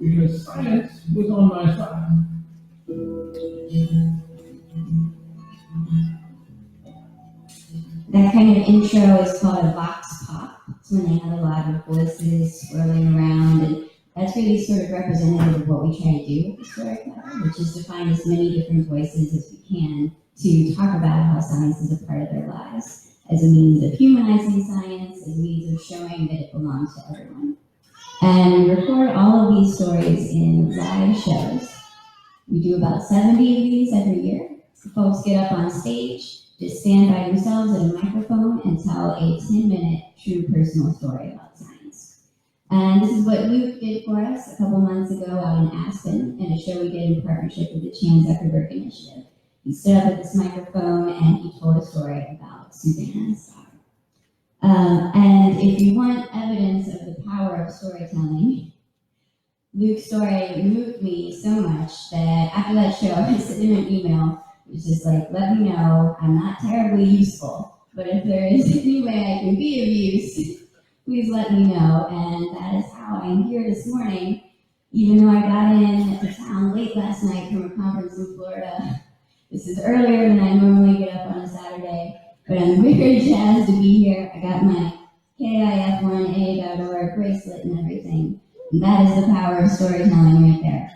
because science was on my side. That kind of intro is called a vox pop. It's when they have a lot of voices swirling around, and that's really sort of representative of what we try to do with the story club, which is to find as many different voices as we can to talk about how science is a part of their lives, as a means of humanizing science, as a means of showing that it belongs to everyone. And we record all of these stories in live shows. We do about 70 of these every year. The folks get up on stage, just stand by themselves at a microphone and tell a 10-minute true personal story about science. And this is what Luke did for us a couple months ago out in Aspen, in a show we did in partnership with the Chan Zuckerberg Initiative. He stood up at this microphone and he told a story about Susanna's daughter. And if you want evidence of the power of storytelling, Luke's story moved me so much that after that show, I sent him an email. It was just like, let me know, I'm not terribly useful, but if there is any way I can be of use, please let me know. And that is how I'm here this morning, even though I got into town late last night from a conference in Florida. This is earlier than I normally get up on a Saturday, but I'm very jazzed to be here. I got my KIF1A.org bracelet and everything. And that is the power of storytelling right there.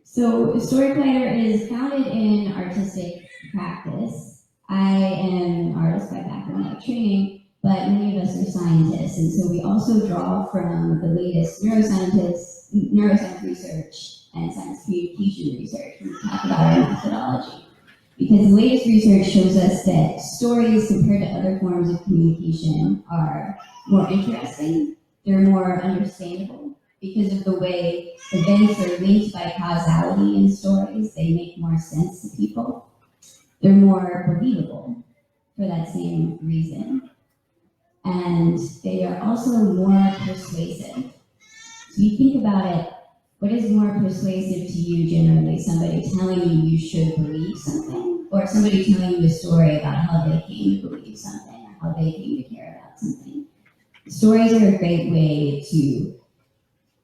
So Storyplayer is founded in artistic practice. I am an artist by background, like training, but many of us are scientists, and so we also draw from the latest neuroscience research and science communication research when we talk about our methodology. Because the latest research shows us that stories compared to other forms of communication are more interesting, they're more understandable, because of the way events are linked by causality in stories, they make more sense to people. They're more believable for that same reason. And they are also more persuasive. So you think about it, what is more persuasive to you generally? Somebody telling you should believe something, or somebody telling you a story about how they came to believe something, or how they came to care about something. Stories are a great way to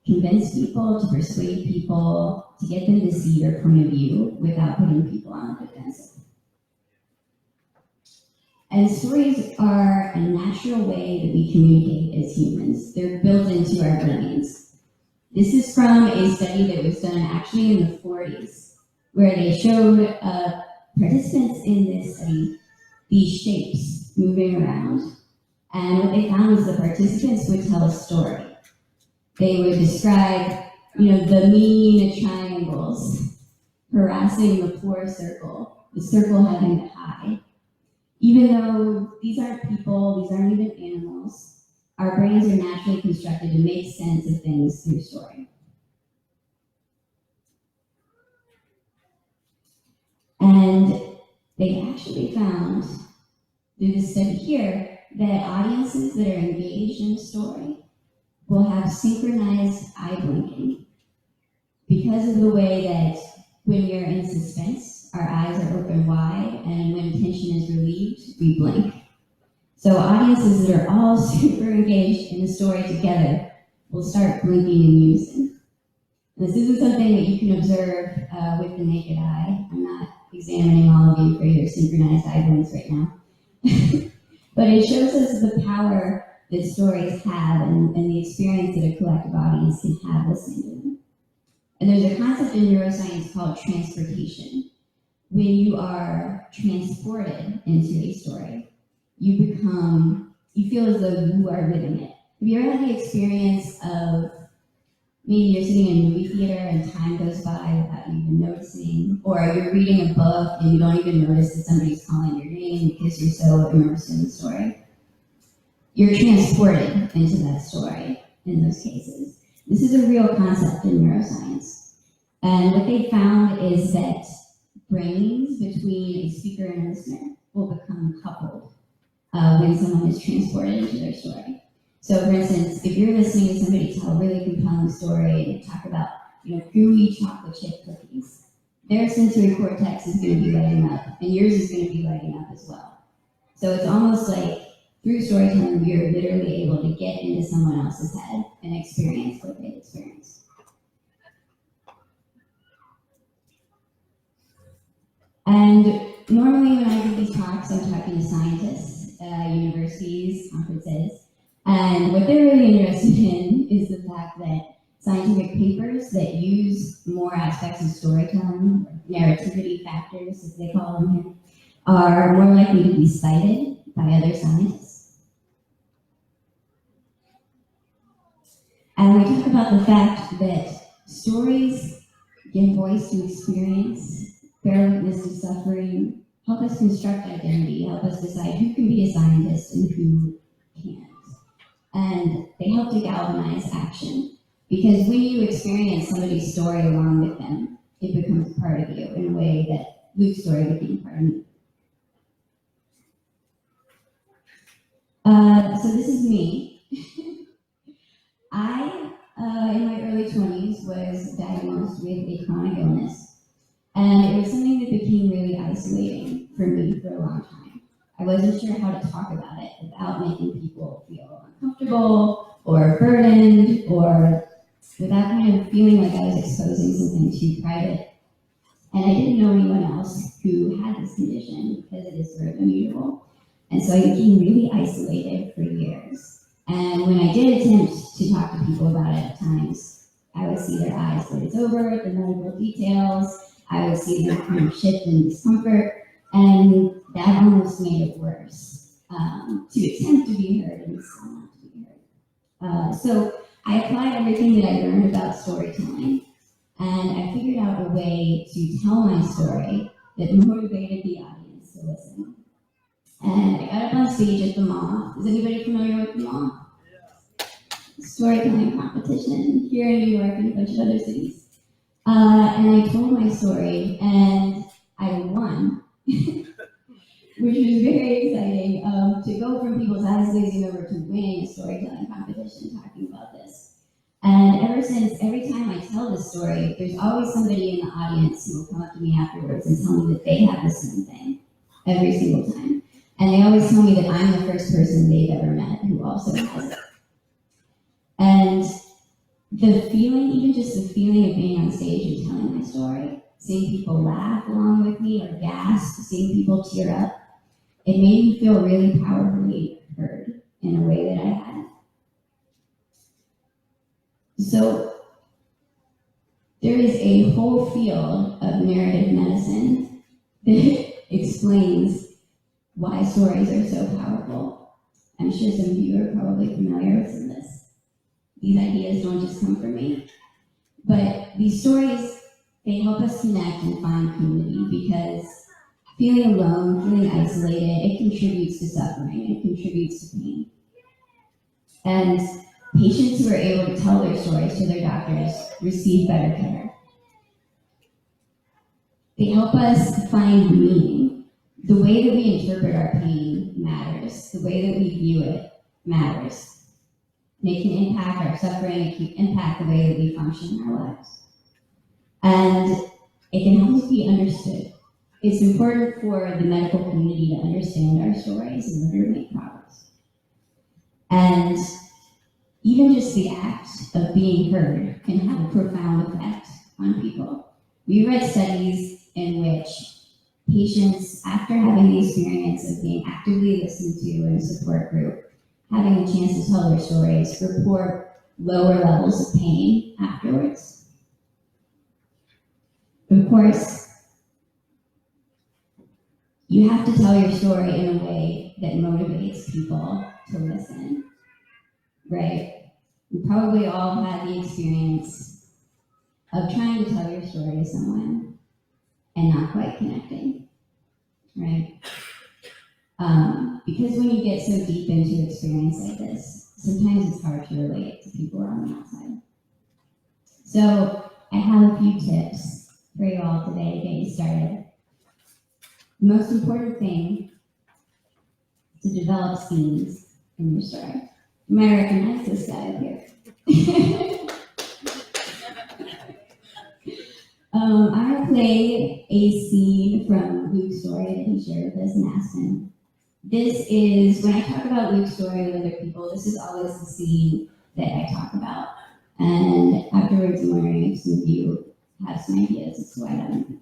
convince people, to persuade people, to get them to see your point of view without putting people on the defensive. And stories are a natural way that we communicate as humans. They're built into our brains. This is from a study that was done actually in the 40s, where they showed participants in this study these shapes moving around. And what they found was the participants would tell a story. They would describe, the mean triangles harassing the poor circle, the circle having to hide. Even though these aren't people, these aren't even animals, our brains are naturally constructed to make sense of things through story. And they actually found, through this study here, that audiences that are engaged in a story will have synchronized eye blinking because of the way that when you're in suspense, our eyes are open wide, and when tension is relieved, we blink. So audiences that are all super engaged in the story together will start blinking in unison. And this isn't something that you can observe with the naked eye. I'm not examining all of you for your synchronized eye blinks right now. But it shows us the power that stories have and the experience that a collective audience can have listening to them. And there's a concept in neuroscience called transportation. When you are transported into a story, you feel as though you are living it. Have you ever had the experience of maybe you're sitting in a movie theater and time goes by without you even noticing, or you're reading a book and you don't even notice that somebody's calling your name because you're so immersed in the story? You're transported into that story in those cases. This is a real concept in neuroscience. And what they found is that brains between a speaker and a listener will become coupled when someone is transported into their story. So for instance, if you're listening to somebody tell a really compelling story and talk about, gooey chocolate chip cookies, their sensory cortex is going to be lighting up, and yours is going to be lighting up as well. So it's almost like through storytelling, we are literally able to get into someone else's head and experience what they've experienced. And normally when I give these talks, I'm talking to scientists, universities, conferences, and what they're really interested in is the fact that scientific papers that use more aspects of storytelling, narrativity factors, as they call them here, are more likely to be cited by other scientists. And we talk about the fact that stories give voice to experience, bear witness to suffering, help us construct identity, help us decide who can be a scientist and who can't. And they help to galvanize action. Because when you experience somebody's story along with them, it becomes part of you in a way that Luke's story became part of me. So this is me. I, in my early 20s, was diagnosed with a chronic illness. And it was something that became really isolating for me for a long time. I wasn't sure how to talk about it without making people feel uncomfortable or burdened or without kind of feeling like I was exposing something too private. And I didn't know anyone else who had this condition because it is sort of immutable. And so I became really isolated for years. And when I did attempt to talk to people about it at times, I would see their eyes glaze over at the medical details. I would see them kind of shift in discomfort. And that almost made it worse to attempt to be heard and still not to be heard. So I applied everything that I learned about storytelling, and I figured out a way to tell my story that motivated the audience to listen. And I got up on stage at the mall. Is anybody familiar with the mall? Storytelling competition here in New York and a bunch of other cities. And I told my story, and I won, which was very exciting to go from people's eyes glazing over to winning a storytelling competition talking about this. And ever since, every time I tell this story, there's always somebody in the audience who will come up to me afterwards and tell me that they have the same thing every single time. And they always tell me that I'm the first person they've ever met who also has it. And the feeling, even just the feeling of being on stage and telling my story, seeing people laugh along with me or gasp, seeing people tear up, it made me feel really powerfully heard in a way that I hadn't. So there is a whole field of narrative medicine that explains why stories are so powerful. I'm sure some of you are probably familiar with some of this. These ideas don't just come from me. But these stories, they help us connect and find community because feeling alone, feeling isolated, it contributes to suffering, it contributes to pain. And patients who are able to tell their stories to their doctors receive better care. They help us find meaning. The way that we interpret our pain matters. The way that we view it matters. And it can impact our suffering, it can impact the way that we function in our lives. And it can help us be understood. It's important for the medical community to understand our stories in order to make progress. And even just the act of being heard can have a profound effect on people. We read studies in which patients, after having the experience of being actively listened to in a support group, having a chance to tell their stories, report lower levels of pain afterwards. Of course, you have to tell your story in a way that motivates people to listen, right? You probably all had the experience of trying to tell your story to someone and not quite connecting, right? Because when you get so deep into an experience like this, sometimes it's hard to relate to people on the outside. So I have a few tips for you all today to get you started. The most important thing is to develop scenes in your story. You might recognize this guy up here. I'm going to play a scene from Luke's story that he shared with us in Aspen. This is, when I talk about Luke's story with other people, this is always the scene that I talk about. And afterwards, I'm wondering if some of you have some ideas as to why that might be.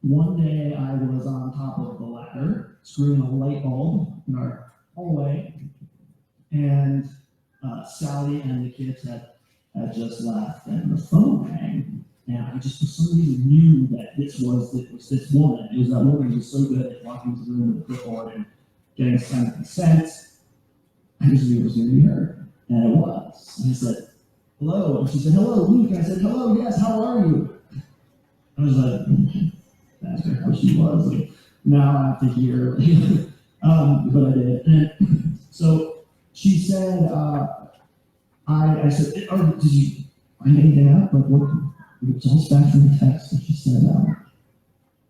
One day I was on top of the ladder, screwing a light bulb in our hallway, and Sally and the kids had just left, and the phone rang. And I just, for some reason, knew that this was this woman. It was that woman who was so good at walking into the room with a clipboard and getting a sign of consent. I just knew it was going to be her, and it was. And I said, "Hello," and she said, "Hello, Luke." And I said, "Hello, yes. How are you?" I was like, "That's how she was." Like, now I have to hear, but I did. And so she said, I said, "Oh, did you find anything out?" Like, what? It was just back from the text, and she said,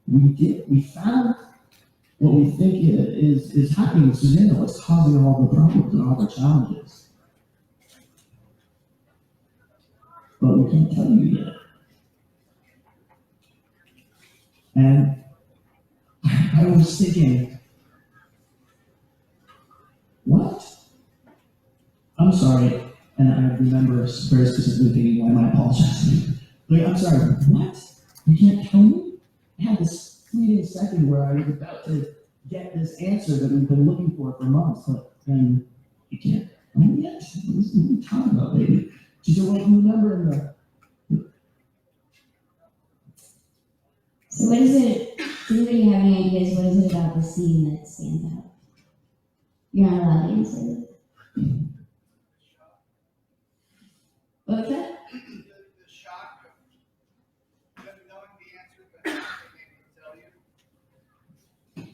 we found what we think is happening with Susanna, what's causing all the problems and all the challenges. But we can't tell you yet. And I was thinking, what? I'm sorry, and I remember very specifically thinking, why am I apologizing? Like, I'm sorry, what? You can't tell me? I had this fleeting second where I was about to get this answer that we've been looking for months, but then you can't tell me yet? What are you talking about, baby? She said, well, you remember in the... So what is it, does anybody have any ideas, what is it about the scene that stands out? You're not allowed to answer. What was that? The shock of them knowing the answer, but not being able to tell you.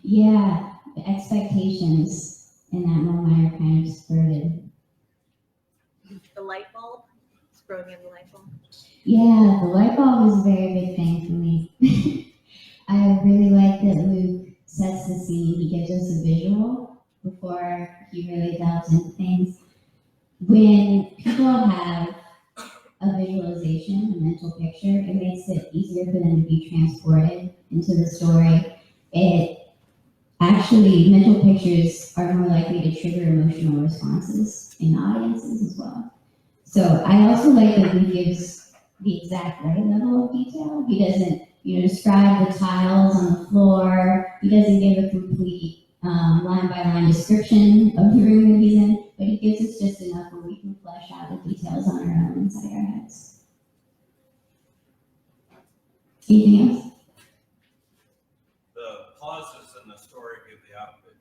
Yeah, the expectations in that moment are kind of subverted. The light bulb, throwing in the light bulb. Yeah, the light bulb is a very big thing for me. I really like that Luke sets the scene. He gives us a visual before he really delves into things. When people have a visualization, a mental picture, it makes it easier for them to be transported into the story. Mental pictures are more likely to trigger emotional responses in audiences as well. So I also like that he gives the exact right level of detail. He doesn't, describe the tiles on the floor. He doesn't give a complete line-by-line description of the room that he's in, but he gives us just enough where we can flesh out the details on our own inside our heads. Anything else? The pauses in the story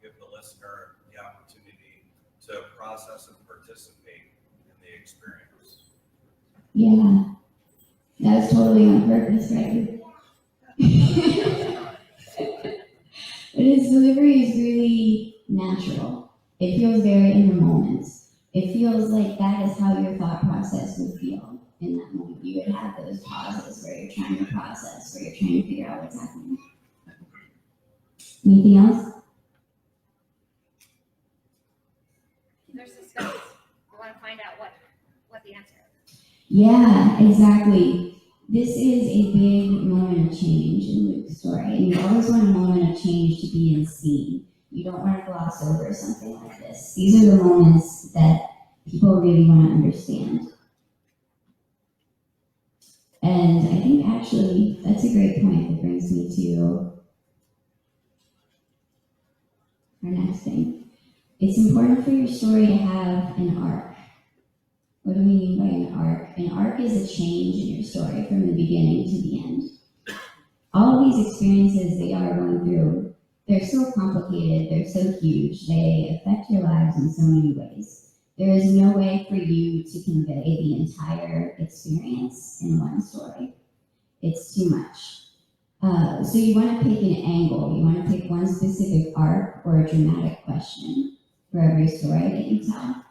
give the listener the opportunity to process and participate in the experience. Yeah, that was totally on purpose, right? But his delivery is really natural. It feels very in the moment. It feels like that is how your thought process would feel in that moment. You would have those pauses where you're trying to process, where you're trying to figure out what's happening. Anything else? There's suspense. You want to find out what the answer is. Yeah, exactly. This is a big moment of change in Luke's story, and you always want a moment of change to be in scene. You don't want to gloss over something like this. These are the moments that people really want to understand. And I think actually that's a great point that brings me to our next thing. It's important for your story to have an arc. What do we mean by an arc? An arc is a change in your story from the beginning to the end. All of these experiences that y'all are going through, they're so complicated, they're so huge, they affect your lives in so many ways. There is no way for you to convey the entire experience in one story. It's too much. So you want to pick an angle, you want to pick one specific arc or a dramatic question for every story that you tell.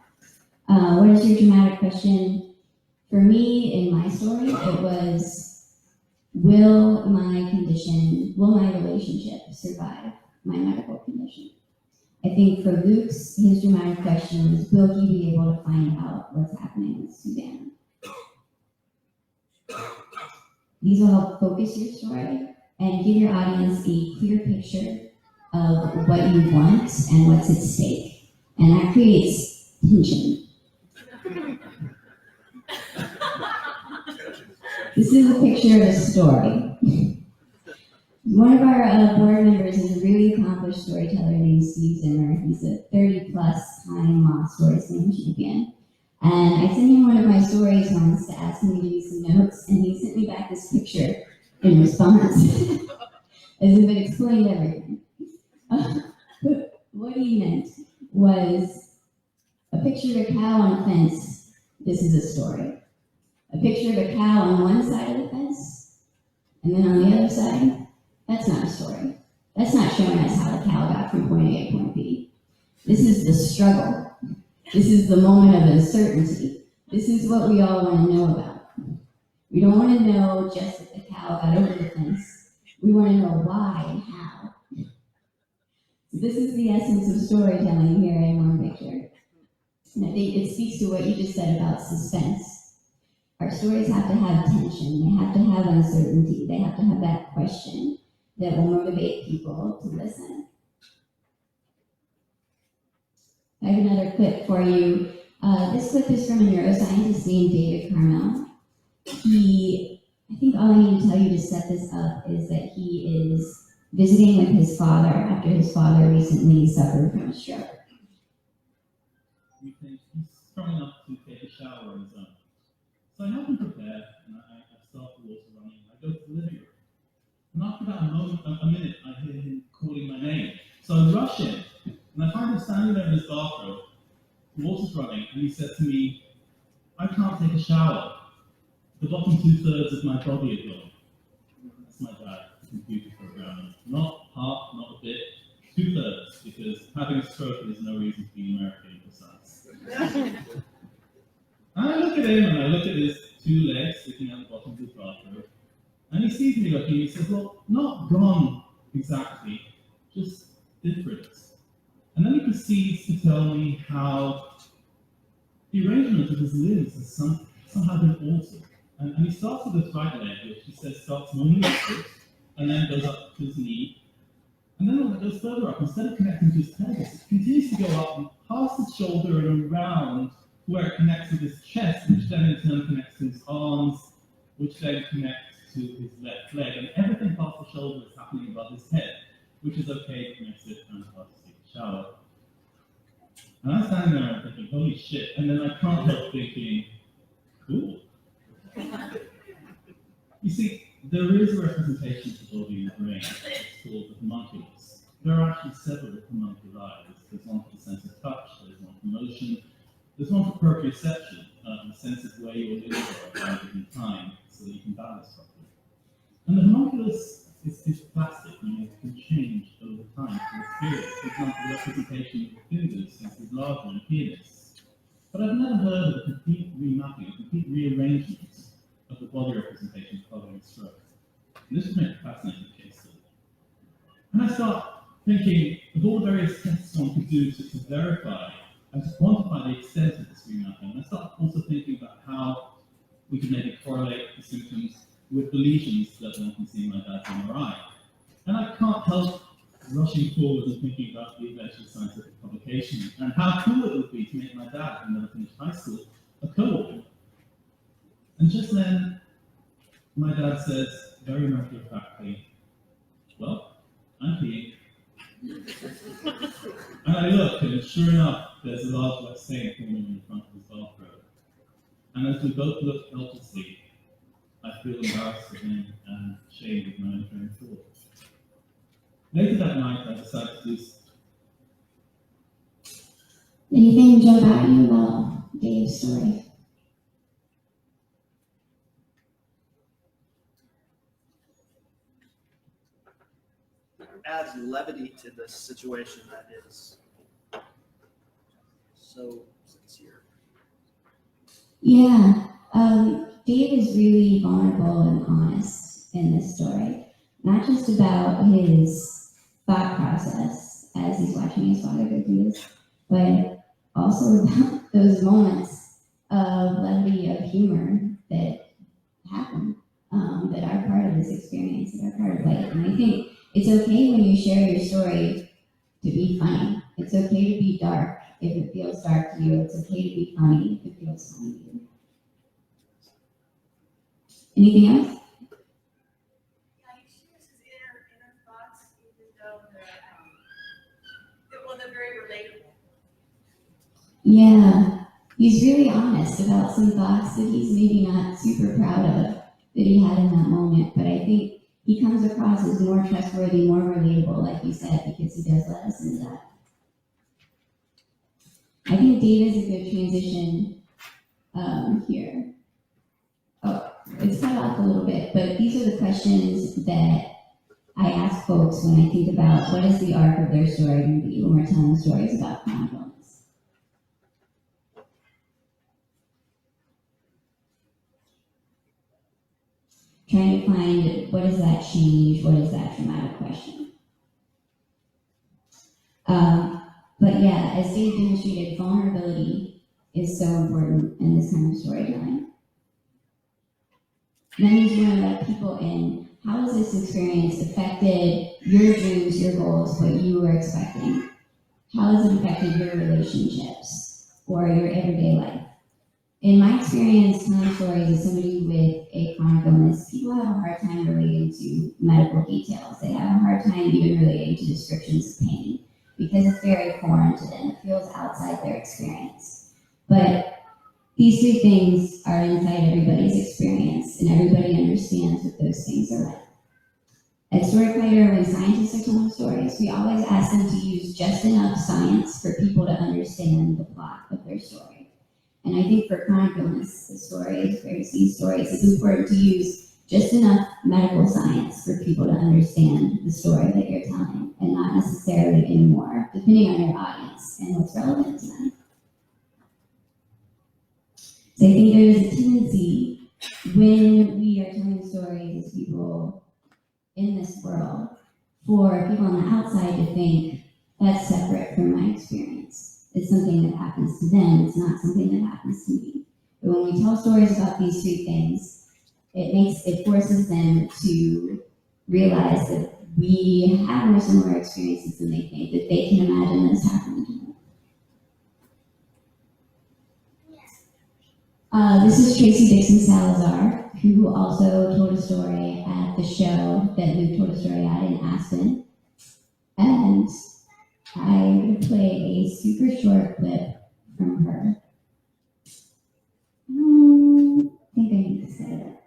What is your dramatic question? For me, in my story, it was, will my relationship survive my medical condition? I think for Luke's, his dramatic question was, will he be able to find out what's happening with Susanna? These will help focus your story and give your audience a clear picture of what you want and what's at stake. And that creates tension. This is a picture of a story. One of our board members is a really accomplished storyteller named Steve Zimmer. He's a 30-plus time Moth Story Slam champion. And I sent him one of my stories once to ask him to give me some notes, and he sent me back this picture in response, as if it explained everything. But what he meant was a picture of a cow on a fence. This is a story. A picture of a cow on one side of the fence, and then on the other side, that's not a story. That's not showing us how the cow got from point A to point B. This is the struggle. This is the moment of uncertainty. This is what we all want to know about. We don't want to know just that the cow got over the fence. We want to know why and how. So this is the essence of storytelling here in one picture. And I think it speaks to what you just said about suspense. Our stories have to have tension. They have to have uncertainty. They have to have that question that will motivate people to listen. I have another clip for you. This clip is from a neuroscientist named David Carmel. I think all I need to tell you to set this up is that he is visiting with his father after his father recently suffered from a stroke. We think he's strong enough to take a shower on his own. So I help him prepare, and I start the water running. I go to the living room. And after about a minute, I hear him calling my name. So I rush in, and I find him standing there in his bathrobe. The water's running, and he said to me, "I can't take a shower. The bottom 2/3 of my body is gone." That's my dad, the computer programmer. Not half, not a bit, 2/3, because having a stroke is no reason to be numerically precise. And I look at him, and I look at his 2 legs sticking out the bottom of his bathrobe, and he sees me looking, and he says, "Well, not gone exactly, just different." And then he proceeds to tell me how the arrangement of his limbs has somehow been altered. And he starts with his right leg, which he says starts normally upwards, and then goes up to his knee. And then when it goes further up, instead of connecting to his pelvis, it continues to go up and past his shoulder and around where it connects with his chest, which then in turn connects to his arms, which then connects to his left leg. And everything past the shoulder is happening above his head, which is okay for me to sit down and start to take a shower. And I'm standing there and thinking, holy shit. And then I can't help thinking, cool. You see, there is a representation of the body and the brain. It's called the homunculus. There are actually several homuncuли. There's one for the sense of touch, there's one for motion, there's one for proprioception, the sense of where your limbs are at a given time, so that you can balance properly. And the homunculus is plastic, and it can change over time from experience. For example, the representation of the fingers is larger in pianists. But I've never heard of a complete remapping, a complete rearrangement of the body representation following a stroke. And this would make a fascinating case study. And I start thinking of all the various tests one could do to verify and to quantify the extent of this remapping. And I start also thinking about how we could maybe correlate the symptoms with the lesions that one can see in my dad's MRI. And I can't help rushing forward and thinking about the eventual scientific publication and how cool it would be to make my dad, who never finished high school, a co-author. And just then, my dad says, very matter-of-factly, "Well, I'm peeing." And I look, and sure enough, there's a large wet stain forming in front of his bathrobe. And as we both look helplessly, I feel embarrassed for him and ashamed of my own train of thought. Later that night, I decided to do Anything jump out at you about Dave's story? Adds levity to this situation that is so sincere. Yeah, Dave is really vulnerable and honest in this story. Not just about his thought process as he's watching his father go through this, but also about those moments of levity, of humor that happen, that are part of this experience, that are part of life. And I think It's okay when you share your story to be funny. It's okay to be dark if it feels dark to you. It's okay to be funny if it feels funny to you. Anything else? Yeah, he shares his inner thoughts, even though they're very relatable. Yeah, he's really honest about some thoughts that he's maybe not super proud of that he had in that moment. But I think he comes across as more trustworthy, more relatable, like you said, because he does let us into that. I think Dave is a good transition here. Oh, it's cut off a little bit, but these are the questions that I ask folks when I think about what is the arc of their story going to be when we're telling stories about chronic illness. Trying to find what is that change, what is that traumatic question. But yeah, as Dave demonstrated, vulnerability is so important in this kind of storytelling. That means you want to let people in. How has this experience affected your dreams, your goals, what you were expecting? How has it affected your relationships or your everyday life? In my experience, telling stories as somebody with a chronic illness, people have a hard time relating to medical details. They have a hard time even relating to descriptions of pain because it's very foreign to them. It feels outside their experience. But these three things are inside everybody's experience, and everybody understands what those things are like. At Storyfighter, when scientists are telling stories, we always ask them to use just enough science for people to understand the plot of their story. And I think for chronic illness, these stories, it's important to use just enough medical science for people to understand the story that you're telling, and not necessarily any more, depending on your audience and what's relevant to them. So I think there is a tendency when we are telling stories as people in this world for people on the outside to think that's separate from my experience. It's something that happens to them. It's not something that happens to me. But when we tell stories about these three things, it forces them to realize that we have more similar experiences than they think, that they can imagine this happening to them. This is Tracy Dixon Salazar, who also told a story at the show that Luke told a story at in Aspen. And I'm going to play a super short clip from her. I think I need to set it up.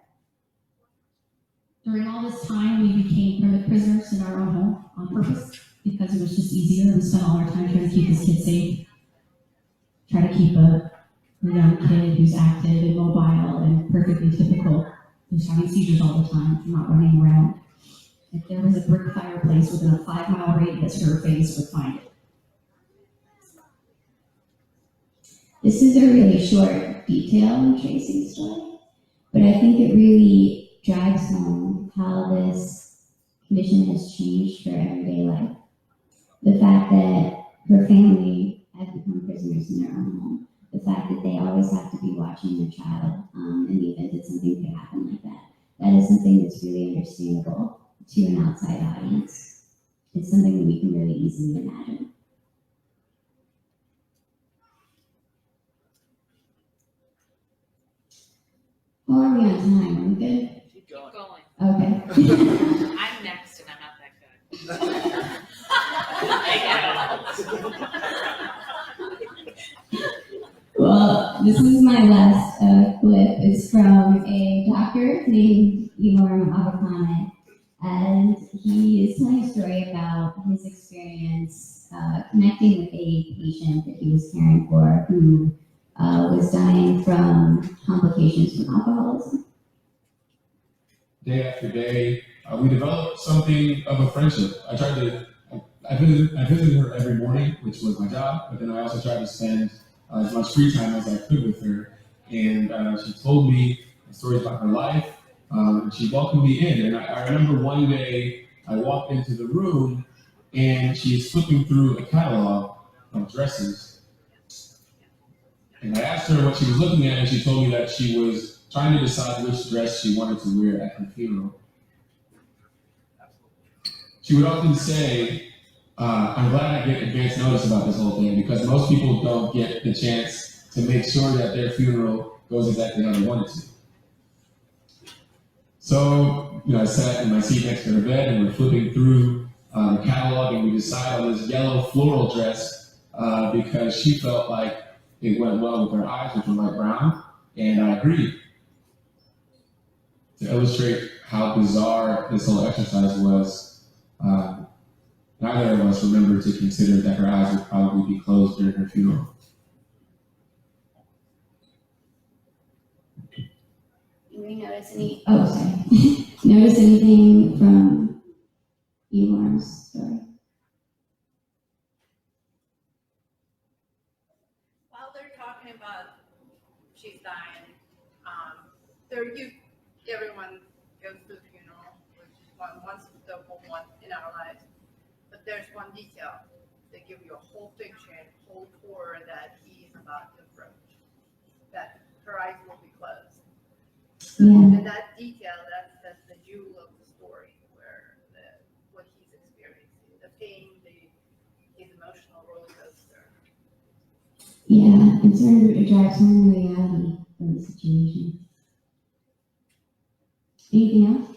During all this time, we became private prisoners in our own home on purpose because it was just easier, and we spent all our time trying to keep this kid safe, try to keep a young kid who's active and mobile and perfectly typical, who's having seizures all the time, not running around. If there was a brick fireplace within a 5-mile radius, her face would find it. This is a really short detail in Tracy's story, but I think it really drives home how this condition has changed her everyday life. The fact that her family has become prisoners in their own home. The fact that they always have to be watching their child in the event that something could happen like that. That is something that's really understandable to an outside audience. It's something that we can really easily imagine. How are we on time? Are we good? Keep going. Okay. I'm next and I'm not that good. Well, this is my last clip. It's from a doctor named Erin Abakane, and he is telling a story about his experience connecting with a patient that he was caring for who was dying from complications from alcoholism. Day after day, we developed something of a friendship. I visited her every morning, which was my job, but then I also tried to spend as much free time as I could with her. And she told me stories about her life, and she welcomed me in. And I remember one day I walked into the room and she's flipping through a catalog of dresses. And I asked her what she was looking at, and she told me that she was trying to decide which dress she wanted to wear at her funeral. she would often say, I'm glad I get advance notice about this whole thing because most people don't get the chance to make sure that their funeral goes exactly how they want it to. So, I sat in my seat next to her bed and we're flipping through the catalog and we decided on this yellow floral dress because she felt like it went well with her eyes, which were light brown, and I agreed. To illustrate how bizarre this whole exercise was, neither of us remembered to consider that her eyes would probably be closed during her funeral. Do we notice notice anything from Ewar's story? While they're talking about she's dying, everyone goes to the funeral, which is once the one in our lives. But there's one detail. They give you a whole picture and whole tour that he's about to approach. That her eyes will be closed. So that detail, that's the jewel of the story, where what he's experiencing, the pain, his emotional roller coaster. Yeah, it sort of drives home the reality of the situation. Anything else?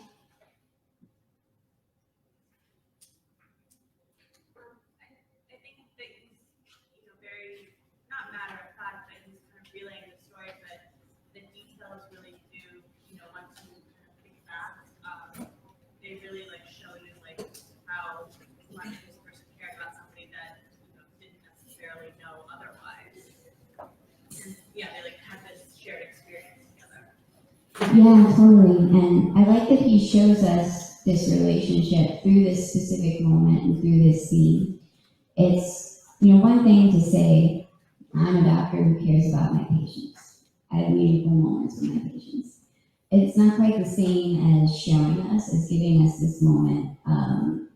I think that he's, very, not matter of fact, that he's kind of relaying the story, but the details really do, once you kind of think back, they really show you how much this person cared about somebody that didn't necessarily know otherwise. And yeah, they had this shared experience together. Yeah, totally. And I like that he shows us this relationship through this specific moment and through this scene. It's, one thing to say, I'm a doctor who cares about my patients. I have meaningful moments with my patients. It's not quite the same as showing us, as giving us this moment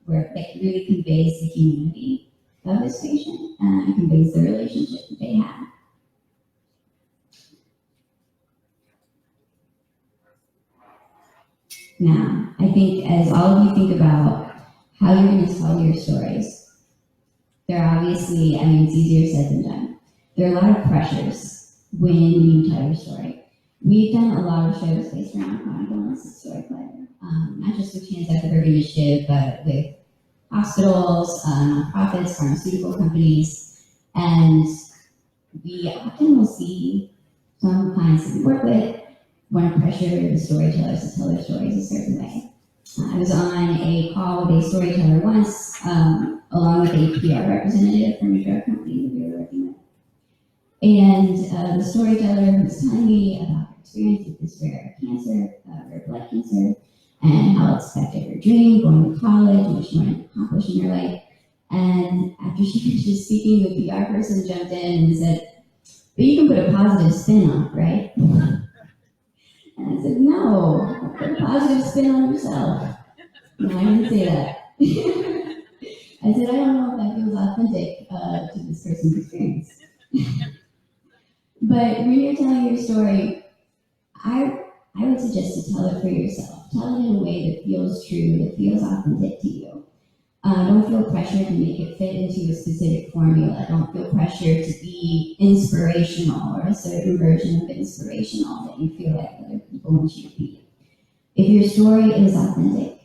where it really conveys the humanity of this patient and conveys the relationship that they have. Now, I think as all of you think about how you're going to tell your stories, there are obviously, it's easier said than done. There are a lot of pressures when you tell your story. We've done a lot of shows based around chronic illness and story pleasure, not just with Chance at the Bird Initiative, but with hospitals, nonprofits, pharmaceutical companies, and we often will see some clients that we work with want to pressure the storytellers to tell their stories a certain way. I was on a call with a storyteller once, along with a PR representative from a drug company that we were working with. And the storyteller was telling me about her experience with this rare cancer, rare blood cancer, and how it affected her dream, going to college, and what she wanted to accomplish in her life. And after she finished speaking, the PR person jumped in and said, "But you can put a positive spin on it, right?" And I said, "No, put a positive spin on yourself." No, I didn't say that. I said, "I don't know if that feels authentic to this person's experience." But when you're telling your story, I would suggest to tell it for yourself. Tell it in a way that feels true, that feels authentic to you. Don't feel pressured to make it fit into a specific formula. Don't feel pressured to be inspirational or a certain version of inspirational that you feel like other people want you to be. If your story is authentic,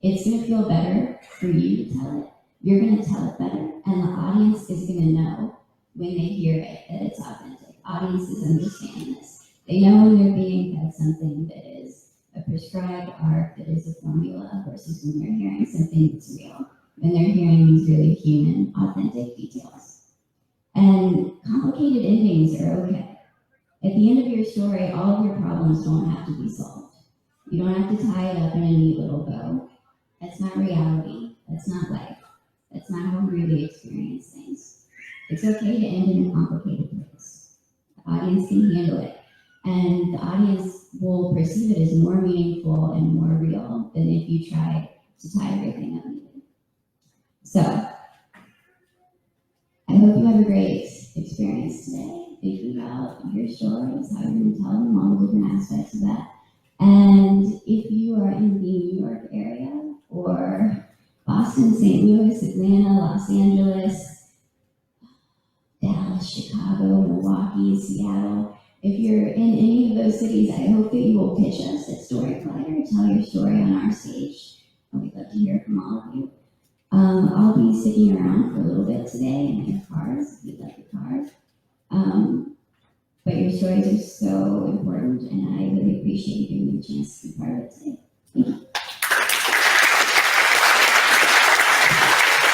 it's going to feel better for you to tell it. You're going to tell it better, and the audience is going to know when they hear it that it's authentic. Audiences understand this. They know when they're being fed something that is a prescribed arc, that is a formula, versus when they're hearing something that's real, when they're hearing these really human, authentic details. And complicated endings are okay. At the end of your story, all of your problems don't have to be solved. You don't have to tie it up in a neat little bow. That's not reality. That's not life. That's not how we really experience things. It's okay to end in a complicated place. The audience can handle it. And the audience will perceive it as more meaningful and more real than if you tried to tie everything up neatly. So, I hope you have a great experience today, thinking about your stories, how you're going to tell them, all the different aspects of that. And if you are in the New York area or Boston, St. Louis, Atlanta, Los Angeles, Dallas, Chicago, Milwaukee, Seattle. If you're in any of those cities, I hope that you will pitch us at Story Collider, tell your story on our stage. And we'd love to hear from all of you. I'll be sticking around for a little bit today in your cars, if you'd like a car. But your stories are so important, and I really appreciate you giving me a chance to be part of it today.